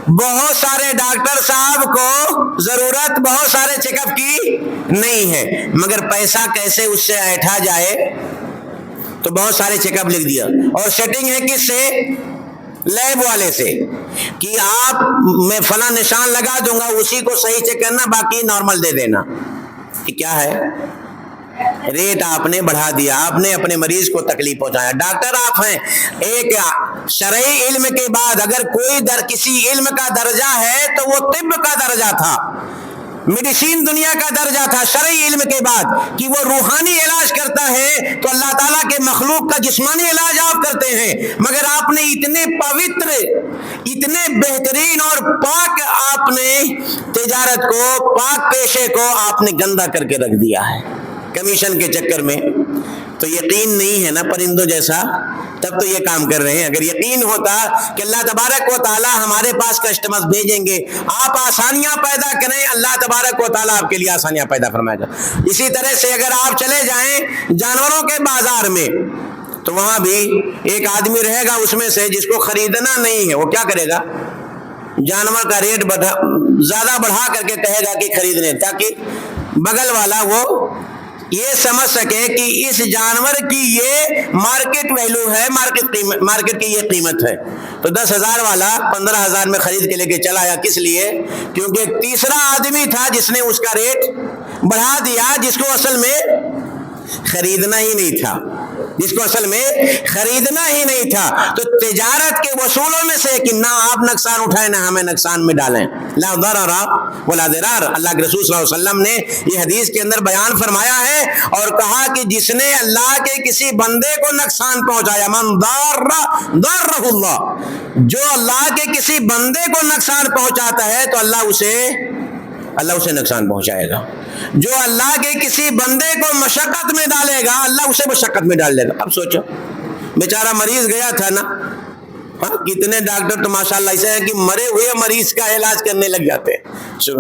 بہت سارے ڈاکٹر صاحب کو ضرورت بہت سارے چیک اپ کی نہیں ہے، مگر پیسہ کیسے اس سے ایٹھا جائے تو بہت سارے چیک اپ لکھ دیا، اور سیٹنگ ہے کس سے؟ لیب والے سے، کہ آپ میں فلاں نشان لگا دوں گا، اسی کو صحیح چیک کرنا، باقی نارمل دے دینا۔ یہ کیا ہے؟ ریٹ آپ نے بڑھا دیا، آپ نے اپنے مریض کو تکلیف پہنچایا۔ ڈاکٹر آپ ہیں، ایک شرعی علم کے بعد اگر کوئی کسی علم کا درجہ ہے تو وہ طب کا درجہ تھا، میڈیسین دنیا کا درجہ تھا شرعی علم کے بعد، کہ وہ روحانی علاج کرتا ہے تو اللہ تعالیٰ کے مخلوق کا جسمانی علاج آپ کرتے ہیں، مگر آپ نے اتنے پوتر، اتنے بہترین اور پاک آپ نے تجارت کو، پاک پیشے کو آپ نے گندا کر کے رکھ دیا ہے کمیشن کے چکر میں۔ تو یقین نہیں ہے نا پرندوں جیسا، تب تو یہ کام کر رہے ہیں۔ اگر یقین ہوتا کہ اللہ تبارک و تعالیٰ ہمارے پاس کسٹمر بھیجیں گے، آپ آسانیاں پیدا کریں، اللہ تبارک و تعالیٰ آپ کے لیے آسانیاں پیدا فرمائے گا۔ اسی طرح سے اگر آپ چلے جائیں جانوروں کے بازار میں تو وہاں بھی ایک آدمی رہے گا اس میں سے جس کو خریدنا نہیں ہے، وہ کیا کرے گا؟ جانور کا ریٹ زیادہ بڑھا کر کے کہے گا کہ خریدنے، تاکہ بغل والا وہ یہ سمجھ سکے کہ اس جانور کی یہ مارکیٹ ویلو ہے، مارکیٹ کی یہ قیمت ہے۔ تو 10,000 والا 15,000 میں خرید کے لے کے چلا آیا، کس لیے؟ کیونکہ ایک تیسرا آدمی تھا جس نے اس کا ریٹ بڑھا دیا، جس کو اصل میں خریدنا ہی نہیں تھا، تو تجارت کے اصولوں میں سے کہ نہ آپ نقصان اٹھائیں نہ ہمیں نقصان میں ڈالیں، لا ضرر ولا ضرار۔ اللہ کے رسول صلی اللہ علیہ وسلم نے یہ حدیث کے اندر بیان فرمایا ہے اور کہا کہ جس نے اللہ کے کسی بندے کو نقصان پہنچایا، من ضرہ اللہ، جو اللہ کے کسی بندے کو نقصان پہنچاتا ہے تو اللہ اسے نقصان پہنچائے گا۔ جو اللہ کے کسی بندے کو مشقت میں ڈالے گا، اللہ اسے مشقت میں ڈال دے گا۔ اب سوچو، بیچارہ مریض گیا تھا نا، کتنے ڈاکٹر تو ماشاءاللہ ایسے ہیں کہ مرے ہوئے مریض کا علاج کرنے لگ جاتے ہیں.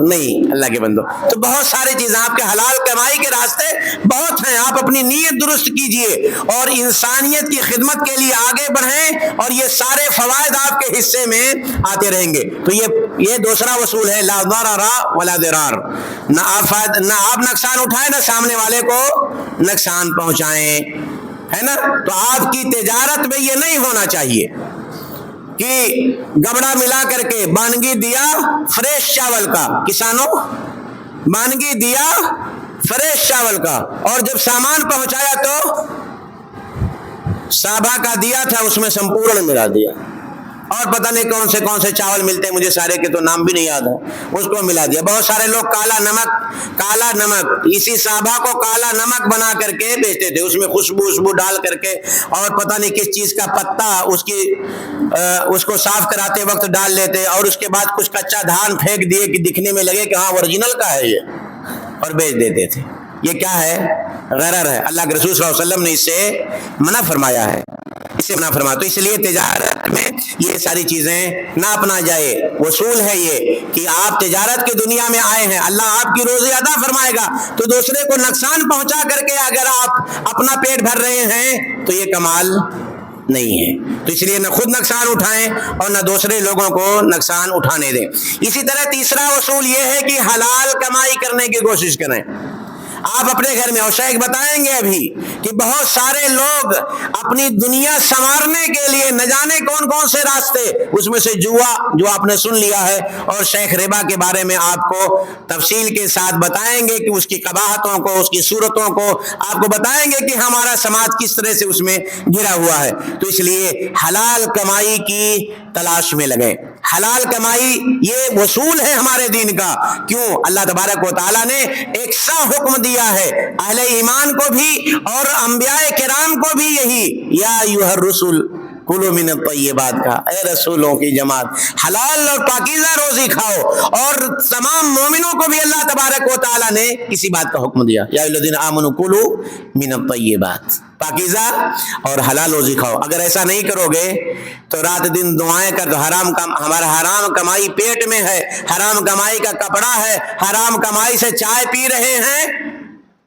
نہیں اللہ کے بندو، تو بہت ساری چیزیں آپ کے حلال کمائی کے راستے بہت ہیں. آپ اپنی نیت درست کیجئے اور انسانیت کی خدمت کے لیے آگے بڑھیں اور یہ سارے فوائد آپ کے حصے میں آتے رہیں گے. تو یہ دوسرا اصول ہے، لا ضرر ولا ضرار. نہ آپ نقصان اٹھائیں نہ سامنے والے کو نقصان پہنچائیں، ہے نا. تو آپ کی تجارت میں یہ نہیں ہونا چاہیے کہ گبڑا ملا کر کے بانگی دیا فریش چاول کا، کسانوں بانگی دیا فریش چاول کا، اور جب سامان پہنچایا تو سابا کا دیا تھا اس میں سمپورن ملا دیا، اور پتہ نہیں کون سے چاول ملتے ہیں، مجھے سارے کے تو نام بھی نہیں یاد ہے، اس کو ملا دیا. بہت سارے لوگ کالا نمک اسی سابا کو کالا نمک بنا کر کے بیچتے تھے، اس میں خوشبو ڈال کر کے، اور پتہ نہیں کس چیز کا پتا اس کو صاف کراتے وقت ڈال لیتے، اور اس کے بعد کچھ کچا دھان پھینک دیے کہ دکھنے میں لگے کہ ہاں اوریجنل کا ہے یہ، اور بیچ دیتے تھے. یہ کیا ہے؟ غرر ہے. اللہ کے رسول صلی اللہ علیہ وسلم نے اس سے منع فرمایا ہے، اسے منع فرمایا. تو اس لیے تجارت میں یہ ساری چیزیں نہ اپنا جائے. اصول ہے یہ کہ آپ تجارت کی دنیا میں آئے ہیں، اللہ آپ کی روزی ادا فرمائے گا، تو دوسرے کو نقصان پہنچا کر کے اگر آپ اپنا پیٹ بھر رہے ہیں تو یہ کمال نہیں ہے. تو اس لیے نہ خود نقصان اٹھائیں اور نہ دوسرے لوگوں کو نقصان اٹھانے دیں. اسی طرح تیسرا اصول یہ ہے کہ حلال کمائی کرنے کی کوشش کریں. آپ اپنے گھر میں، اور شیخ بتائیں گے ابھی کہ بہت سارے لوگ اپنی دنیا سنوارنے کے لیے نہ جانے کون سے راستے، اس میں سے جوا جو آپ نے سن لیا ہے، اور شیخ ربا کے بارے میں آپ کو تفصیل کے ساتھ بتائیں گے کہ اس کی قباحتوں کو، اس کی صورتوں کو آپ کو بتائیں گے کہ ہمارا سماج کس طرح سے اس میں گھرا ہوا ہے. تو اس لیے حلال کمائی کی تلاش میں لگیں. حلال کمائی یہ اصول ہے ہمارے دین کا. کیوں؟ اللہ تبارک و تعالیٰ نے ایک سا حکم دیا ہے اہل ایمان کو بھی اور انبیاء کرام کو بھی، یہی یا ایھا الرسل کلوا من الطیبات کا. اے رسولوں کی جماعت، حلال اور پاکیزہ روزی کھاؤ. اور تمام مومنوں کو بھی اللہ تبارک و تعالیٰ نے اسی بات کا حکم دیا، یا الذین آمنوا کلوا من الطیبات، پاکیزہ اور حلال روزی کھاؤ. اگر ایسا نہیں کرو گے تو رات دن دعائیں کر، تو ہمارا حرام کمائی پیٹ میں ہے، حرام کمائی کا کپڑا ہے، حرام کمائی سے چائے پی رہے ہیں،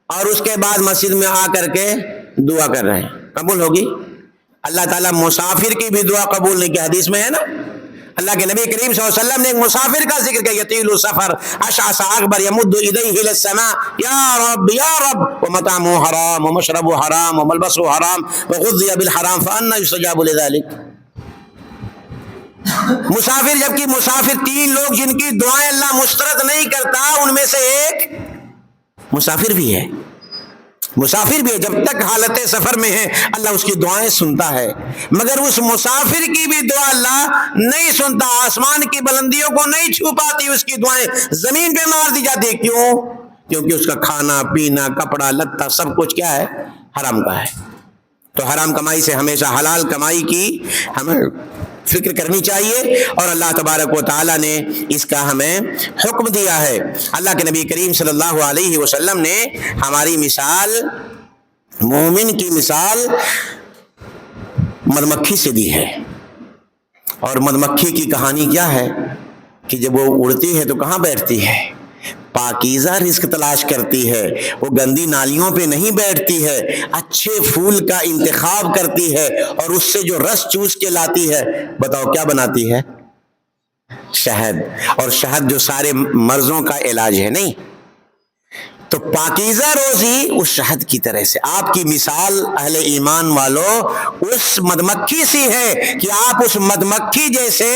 اور اس کے بعد مسجد میں آ کر کے دعا کر رہے ہیں، قبول ہوگی؟ اللہ تعالیٰ مسافر کی بھی دعا قبول نہیں کی، حدیث میں ہے نا. اللہ کے نبی کریم صلی اللہ علیہ وسلم نے ایک مسافر کا ذکر کیا، یطیل السفر اشعث اکبر یمد الیہ الی السماء یا رب یا رب ومطعمه حرام ومشربه حرام وملبسه حرام وغذي بالحرام فأنى يستجاب لذلك. مسافر، جبکہ مسافر تین لوگ جن کی دعائیں اللہ مسترد نہیں کرتا، ان میں سے ایک مسافر بھی ہے. مسافر بھی ہے، جب تک حالت سفر میں ہے اللہ اس کی دعائیں سنتا ہے، مگر اس مسافر کی بھی دعا اللہ نہیں سنتا. آسمان کی بلندیوں کو نہیں چھو پاتی اس کی دعائیں، زمین پہ مار دی جاتی. کیوں؟ کیونکہ اس کا کھانا پینا کپڑا لتا سب کچھ کیا ہے؟ حرام کا ہے. تو حرام کمائی سے ہمیشہ حلال کمائی کی ہمیں فکر کرنی چاہیے، اور اللہ تبارک و تعالیٰ نے اس کا ہمیں حکم دیا ہے. اللہ کے نبی کریم صلی اللہ علیہ وسلم نے ہماری مثال، مومن کی مثال مدمکھی سے دی ہے. اور مدمکھی کی کہانی کیا ہے کہ جب وہ اڑتی ہے تو کہاں بیٹھتی ہے؟ پاکیزہ رزق تلاش کرتی ہے. وہ گندی نالیوں پہ نہیں بیٹھتی ہے، اچھے پھول کا انتخاب کرتی ہے، اور اس سے جو رس چوس کے لاتی ہے، بتاؤ کیا بناتی ہے؟ شہد. اور شہد جو سارے مرضوں کا علاج ہے. نہیں تو پاکیزہ روزی اس شہد کی طرح سے. آپ کی مثال اہل ایمان والوں اس مدمکھی سی ہے کہ آپ اس مدمکھی جیسے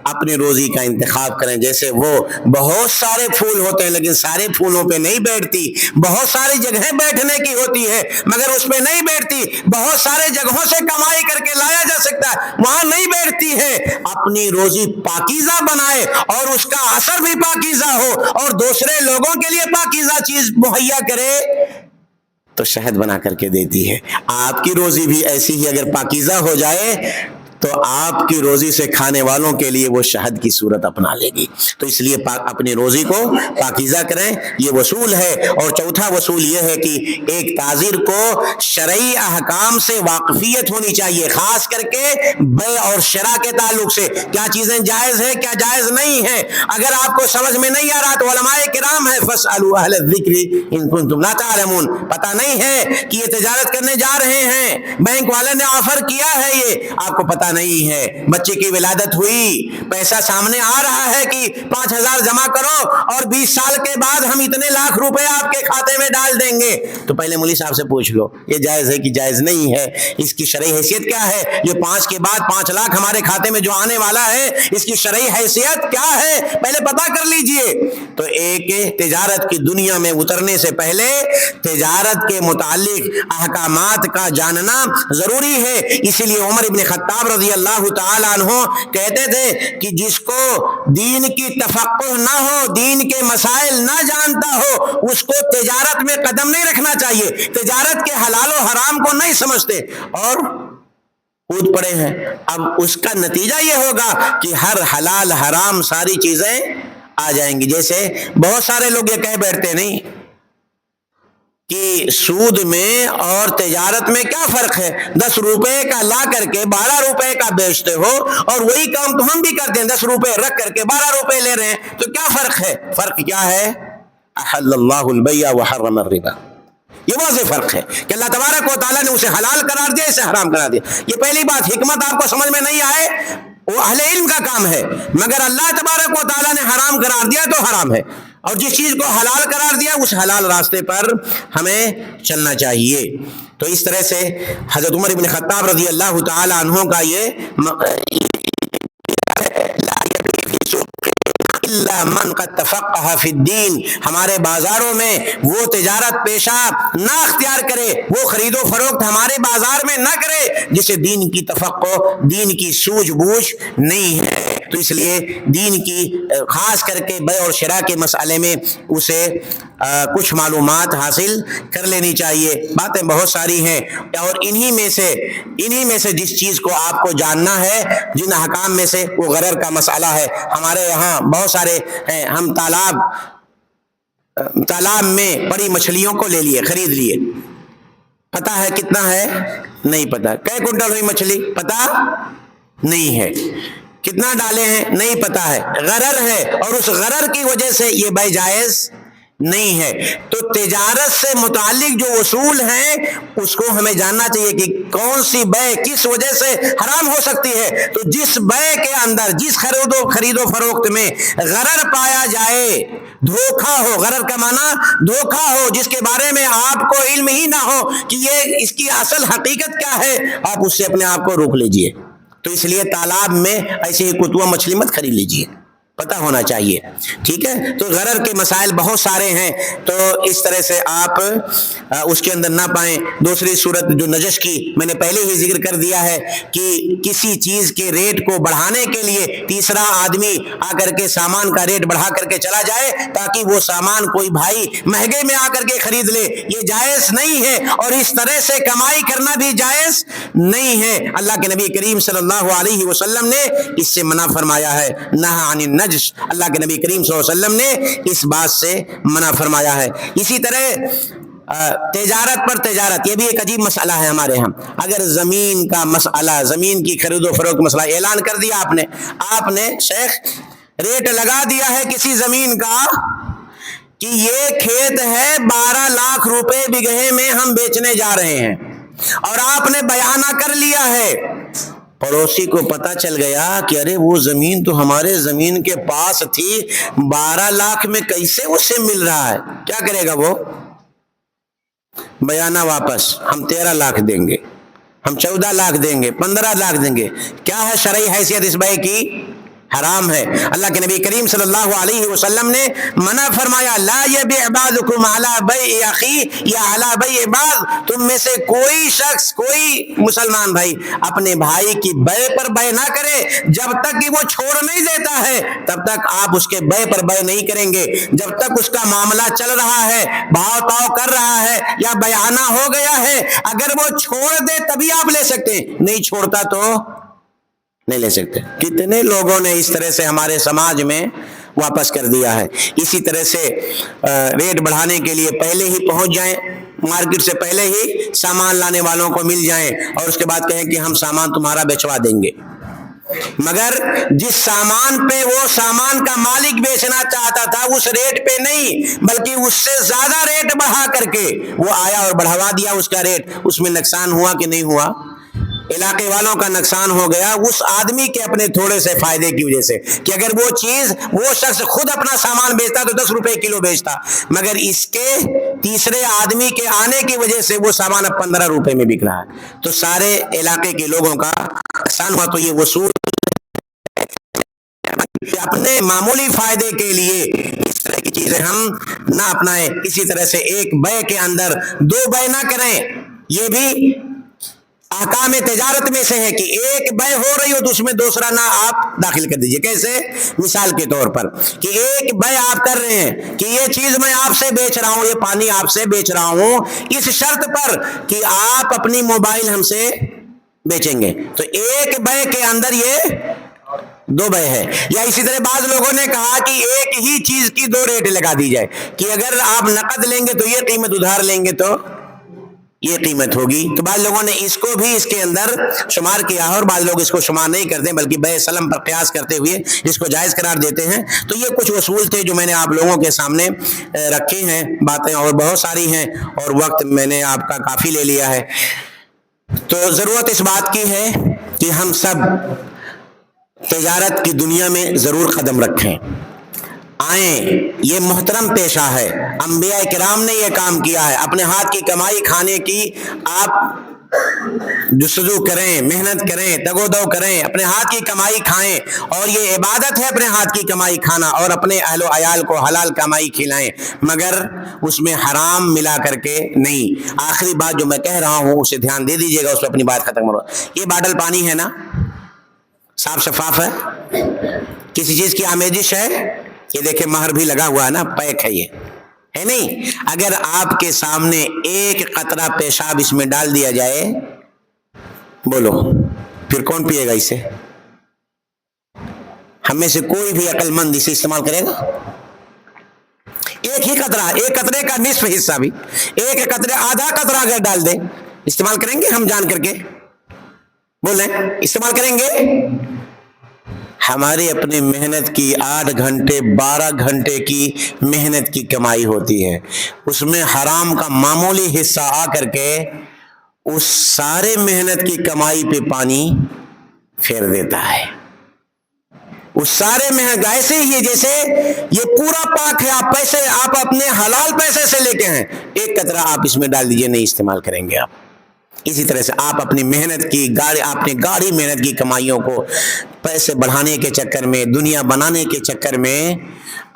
اپنے روزی کا انتخاب کریں. جیسے وہ بہت سارے پھول ہوتے ہیں لیکن سارے پھولوں پہ نہیں بیٹھتی، بہت ساری جگہیں بیٹھنے کی ہوتی ہے مگر اس پہ نہیں بیٹھتی، بہت سارے جگہوں سے کمائی کر کے لایا جا سکتا ہے وہاں نہیں بیٹھتی ہے. اپنی روزی پاکیزہ بنائے اور اس کا اثر بھی پاکیزہ ہو، اور دوسرے لوگوں کے لیے پاکیزہ چیز مہیا کرے تو شہد بنا کر کے دیتی ہے. آپ کی روزی بھی ایسی ہی اگر پاکیزہ ہو جائے تو آپ کی روزی سے کھانے والوں کے لیے وہ شہد کی صورت اپنا لے گی. تو اس لیے اپنی روزی کو پاکیزہ کریں، یہ وصول ہے. اور چوتھا وصول یہ ہے کہ ایک تاجر کو شرعی احکام سے واقفیت ہونی چاہیے، خاص کر کے بیع اور شراء کے تعلق سے. کیا چیزیں جائز ہے، کیا جائز نہیں ہے. اگر آپ کو سمجھ میں نہیں آ رہا تو علماء کرام ہے فاسألوا اہل الذکر ان کنتم لا تعلمون. پتہ نہیں ہے کہ یہ تجارت کرنے جا رہے ہیں، بینک والے نے آفر کیا ہے، یہ آپ کو پتہ نہیں ہے. بچے کی ولادت ہوئی، پیسہ سامنے آ رہا ہے کہ 5,000 جمع کرو اور 20 سال کے بعد ہم اتنے لاکھ روپے آپ کے کھاتے میں ڈال دیں گے. تو پہلے مولوی صاحب سے پوچھ لو یہ جائز ہے کہ جائز نہیں ہے، اس کی شرعی حیثیت کیا ہے. یہ 5 کے بعد 5 لاکھ ہمارے کھاتے میں جو آنے والا ہے، اس کی شرعی حیثیت کیا ہے، پہلے پتہ کر لیجئے. تو ایک تجارت کی دنیا میں اترنے سے پہلے تجارت کے متعلق احکامات کا جاننا ضروری ہے. اسی لیے عمر ابن خطاب رضی اللہ تعالی عنہ کہتے تھے کہ جس کو دین کی تفقہ نہ ہو، دین کے مسائل نہ جانتا ہو، اس کو تجارت میں قدم نہیں رکھنا چاہیے. تجارت کے حلال و حرام کو نہیں سمجھتے اور کود پڑے ہیں. اب اس کا نتیجہ یہ ہوگا کہ ہر حلال حرام ساری چیزیں آ جائیں گی. جیسے بہت سارے لوگ یہ کہہ بیٹھتے نہیں کہ سود میں اور تجارت میں کیا فرق ہے. 10 روپے کا لا کر کے 12 روپے کا بیچتے ہو، اور وہی کام تو ہم بھی کرتے ہیں، 10 روپے رکھ کر کے 12 روپے لے رہے ہیں. تو کیا فرق ہے؟ فرق کیا ہے؟ احل اللہ البیع وحرم الربا. یہ واضح فرق ہے کہ اللہ تبارک و تعالیٰ نے اسے حلال قرار دیا، اسے حرام قرار دیا. یہ پہلی بات. حکمت آپ کو سمجھ میں نہیں آئے وہ اہل علم کا کام ہے، مگر اللہ تبارک و تعالیٰ نے حرام قرار دیا تو حرام ہے، اور جس چیز کو حلال قرار دیا اس حلال راستے پر ہمیں چلنا چاہیے. تو اس طرح سے حضرت عمر بن خطاب رضی اللہ تعالی عنہ کا یہ من قد تفقہ فی الدین، ہمارے بازاروں میں وہ تجارت پیشہ نہ اختیار کرے، وہ خرید و فروخت ہمارے بازار میں نہ کرے جسے دین کی تفقہ، دین کی سوجھ بوجھ نہیں ہے. تو اس لیے دین کی خاص کر کے بیع اور شراء کے مسئلے میں اسے کچھ معلومات حاصل کر لینی چاہیے. باتیں بہت ساری ہیں، اور انہی میں سے جس چیز کو آپ کو جاننا ہے، جن احکام میں سے وہ غرر کا مسئلہ ہے. ہمارے یہاں بہت سارے ہیں، ہم تالاب میں پڑی مچھلیوں کو لے لیے، خرید لیے. پتہ ہے کتنا ہے؟ نہیں پتہ. کئی کنٹل ہوئی مچھلی؟ پتہ نہیں ہے. کتنا ڈالے ہیں؟ نہیں پتہ ہے. غرر ہے، اور اس غرر کی وجہ سے یہ بیع جائز نہیں ہے. تو تجارت سے متعلق جو اصول ہیں اس کو ہمیں جاننا چاہیے کہ کون سی بیع کس وجہ سے حرام ہو سکتی ہے. تو جس بیع کے اندر، جس خرید و فروخت میں غرر پایا جائے، دھوکہ ہو، غرر کا معنی دھوکہ ہو، جس کے بارے میں آپ کو علم ہی نہ ہو کہ یہ اس کی اصل حقیقت کیا ہے، آپ اس سے اپنے آپ کو روک لیجئے. تو اس لیے تالاب میں ایسی ہی کتوا مچھلی مت خرید لیجئے، پتہ ہونا چاہیے. ٹھیک ہے. تو غرر کے مسائل بہت سارے ہیں، تو اس طرح سے آپ اس کے اندر نہ پائیں. دوسری صورت جو نجش کی میں نے پہلے ہی ذکر کر دیا ہے کہ کسی چیز کے ریٹ کو بڑھانے کے لیے تیسرا آدمی آ کر کے سامان کا ریٹ بڑھا کر کے چلا جائے تاکہ وہ سامان کوئی بھائی مہنگے میں آ کر کے خرید لے، یہ جائز نہیں ہے، اور اس طرح سے کمائی کرنا بھی جائز نہیں ہے. اللہ کے نبی کریم صلی اللہ علیہ وسلم نے اس سے منع فرمایا ہے. نہی عن النجش، اللہ کے نبی کریم صلی اللہ علیہ وسلم نے اس بات سے منع فرمایا ہے. اسی طرح تجارت پر تجارت، یہ بھی ایک عجیب مسئلہ ہے ہمارے ہاں. اگر زمین کا مسئلہ، زمین کی خرید و فروخت مسئلہ اعلان کر دیا آپ نے شیخ، ریٹ لگا دیا ہے کسی زمین کا کہ یہ کھیت ہے 12 لاکھ روپے بگہے میں ہم بیچنے جا رہے ہیں، اور آپ نے بیانہ کر لیا ہے. پڑوسی کو پتا چل گیا کہ ارے وہ زمین تو ہمارے زمین کے پاس تھی، 12 لاکھ میں کیسے اسے مل رہا ہے؟ کیا کرے گا وہ؟ بیانہ واپس، ہم 13 لاکھ دیں گے، ہم 14 لاکھ دیں گے، 15 لاکھ دیں گے. کیا ہے شرعی حیثیت اس بیع کی؟ حرام ہے. اللہ کے نبی کریم صلی اللہ علیہ وسلم نے منع فرمایا، لا یبیع بعضکم علی بیع اخیہ یا علی بیع بعض. تم میں سے کوئی شخص، کوئی مسلمان بھائی اپنے بھائی کی بیع پر بیع نہ کرے جب تک کہ وہ چھوڑ نہیں دیتا ہے، تب تک آپ اس کے بیع پر بیع نہیں کریں گے. جب تک اس کا معاملہ چل رہا ہے، بھاؤ تاؤ کر رہا ہے یا بیعانہ ہو گیا ہے، اگر وہ چھوڑ دے تبھی آپ لے سکتے ہیں، نہیں چھوڑتا تو نہیں لے سکتے. کتنے لوگوں نے اس طرح سے ہمارے سماج میں واپس کر دیا ہے. اسی طرح سے ریٹ بڑھانے کے لیے پہلے ہی پہنچ جائیں, مارکیٹ سے پہلے ہی سامان لانے والوں کو مل جائیں اور اس کے بعد کہیں کہ ہم سامان تمہارا بیچوا دیں گے. مگر جس سامان پہ وہ سامان کا مالک بیچنا چاہتا تھا اس ریٹ پہ نہیں, بلکہ اس سے زیادہ ریٹ بڑھا کر کے وہ آیا اور بڑھوا دیا اس کا ریٹ. اس میں نقصان ہوا کہ نہیں ہوا؟ علاقے والوں کا نقصان ہو گیا اس آدمی کے اپنے تھوڑے سے فائدے کی وجہ سے, کہ اگر وہ چیز وہ شخص خود اپنا سامان بیچتا تو 10 روپے کلو بیچتا, مگر اس کے تیسرے آدمی کے آنے کی وجہ سے وہ سامان اب 15 روپے میں بک رہا ہے. تو سارے علاقے کے لوگوں کا نقصان ہوا. تو یہ وصول اپنے معمولی فائدے کے لیے اس طرح کی چیزیں ہم نہ اپنائیں. اسی طرح سے ایک بے کے اندر 2 بے نہ کریں. یہ بھی احکام تجارت میں سے ہے کہ ایک بے ہو رہی ہو تو اس میں دوسرا نہ آپ داخل کر دیجئے. کیسے؟ مثال کے طور پر کہ ایک بے آپ کر رہے ہیں کہ یہ چیز میں آپ سے بیچ رہا ہوں, یہ پانی آپ سے بیچ رہا ہوں اس شرط پر کہ آپ اپنی موبائل ہم سے بیچیں گے. تو ایک بے کے اندر یہ 2 بے ہے. یا اسی طرح بعض لوگوں نے کہا کہ ایک ہی چیز کی 2 ریٹ لگا دی جائے کہ اگر آپ نقد لیں گے تو یہ قیمت, ادھار لیں گے تو یہ قیمت ہوگی. تو بعض لوگوں نے اس کو بھی اس کے اندر شمار کیا ہے اور بعض لوگ اس کو شمار نہیں کرتے بلکہ بے سلم پر قیاس کرتے ہوئے اس کو جائز قرار دیتے ہیں. تو یہ کچھ اصول تھے جو میں نے آپ لوگوں کے سامنے رکھے ہیں. باتیں اور بہت ساری ہیں اور وقت میں نے آپ کا کافی لے لیا ہے. تو ضرورت اس بات کی ہے کہ ہم سب تجارت کی دنیا میں ضرور قدم رکھیں, آئیں. یہ محترم پیشہ ہے. انبیاء کرام نے یہ کام کیا ہے. اپنے ہاتھ کی کمائی کھانے کی آپ جستجو کریں, محنت کریں, تگ و دو کریں, اپنے ہاتھ کی کمائی کھائیں. اور یہ عبادت ہے اپنے ہاتھ کی کمائی کھانا, اور اپنے اہل و عیال کو حلال کمائی کھلائیں مگر اس میں حرام ملا کر کے نہیں. آخری بات جو میں کہہ رہا ہوں اسے دھیان دے دیجئے گا, اس پہ اپنی بات ختم کرو. یہ باٹل پانی ہے نا, صاف شفاف ہے, کسی چیز کی آمیزش ہے؟ یہ دیکھیں مہر بھی لگا ہوا ہے نا, پیک ہے, یہ ہے نہیں. اگر آپ کے سامنے ایک قطرہ پیشاب اس میں ڈال دیا جائے, بولو پھر کون پیے گا اسے؟ ہم میں سے کوئی بھی عقل مند اسے استعمال کرے گا؟ ایک ہی قطرہ, ایک قطرے کا نصف حصہ بھی, ایک قطرے آدھا قطرہ اگر ڈال دیں استعمال کریں گے ہم جان کر کے؟ بولیں استعمال کریں گے؟ ہماری اپنی محنت کی 8 گھنٹے 12 گھنٹے کی محنت کی کمائی ہوتی ہے, اس میں حرام کا معمولی حصہ آ کر کے اس سارے محنت کی کمائی پہ پانی پھیر دیتا ہے. اس سارے محنت ایسے ہی جیسے یہ پورا پاک ہے, آپ اپنے حلال پیسے سے لے کے ہیں, ایک قطرہ آپ اس میں ڈال دیجئے, نہیں استعمال کریں گے آپ. اسی طرح سے آپ اپنی محنت کی اپنی گاڑی محنت کی کمائیوں کو پیسے بڑھانے کے چکر میں, دنیا بنانے کے چکر میں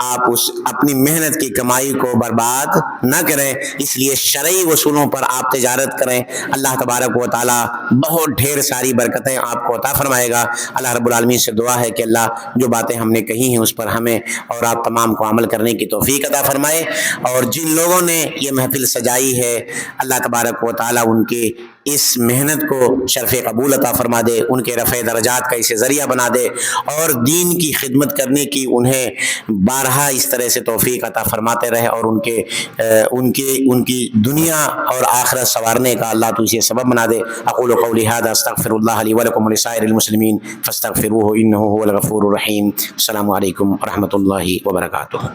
آپ اپنی محنت کی کمائی کو برباد نہ کریں. اس لیے شرعی اصولوں پر آپ تجارت کریں. اللہ تبارک و تعالی بہت ڈھیر ساری برکتیں آپ کو عطا فرمائے گا. اللہ رب العالمین سے دعا ہے کہ اللہ جو باتیں ہم نے کہی ہیں اس پر ہمیں اور آپ تمام کو عمل کرنے کی توفیق عطا فرمائے. اور جن لوگوں نے یہ محفل سجائی ہے اللہ تبارک و تعالی ان کے اس محنت کو شرف قبول عطا فرما دے, ان کے رفع درجات کا اسے ذریعہ بنا دے, اور دین کی خدمت کرنے کی انہیں بارہا اس طرح سے توفیق عطا فرماتے رہے, اور ان کی دنیا اور آخرت سنوارنے کا اللہ تو اسے سبب بنا دے. اقول قولی ھذا استغفر اللہ لی ولکم ولسائر المسلمین فاستغفروہ انہ هو الغفور الرحیم. السلام علیکم ورحمۃ اللہ وبرکاتہ.